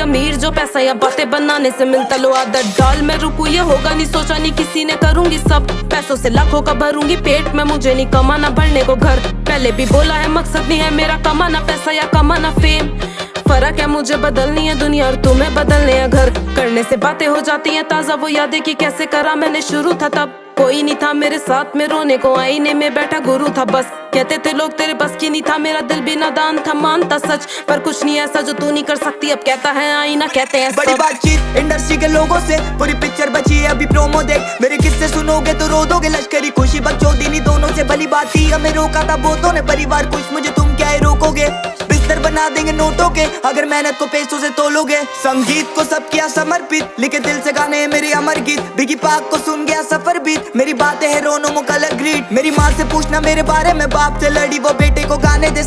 अमीर जो पैसा या बातें बनाने से मिलता, लो आदत डाल मैं रुकू ये होगा नहीं, सोचा नहीं किसी ने करूंगी सब पैसों से लाखों का भरूंगी पेट में, मुझे नहीं कमाना भरने को घर। पहले भी बोला है मकसद नहीं है मेरा कमाना पैसा या कमाना फेम, फर्क है मुझे बदलनी है दुनिया और तुम्हें बदलने हैं घर। करने से बातें हो जाती हैं ताजा वो यादें कि कैसे करा मैंने शुरू था तब कोई नहीं था मेरे साथ में रोने को, आईने में बैठा गुरु था बस। कहते थे लोग तेरे बस की नहीं था, मेरा दिल भी नादान था मानता सच, पर कुछ नहीं ऐसा जो तू नहीं कर सकती। अब कहता है आईना कहते हैं बड़ी बातचीत इंडस्ट्री के लोगों से, पूरी पिक्चर बची है अभी प्रोमो देख, मेरे किस्से सुनोगे तो रो दोगे। लश्करी खुशी बकचोदी दोनों से भली बात थी, हमें रोका था बहुतों ने परिवार खुश, मुझे तुम क्या ही रोकोगे। बिस्तर बना देंगे नोटों के अगर मेहनत को पैसों से तोलोगे। संगीत को सब किया समर्पित, लिखे दिल से गाने मेरे अमर गीत, बिगी पाक को सुन गया सफर बीत, मेरी बातें है रोनो मुकलर ग्रीट। मेरी माँ से पूछना मेरे बारे में, बाप से लड़ी वो बेटे को गाने दे।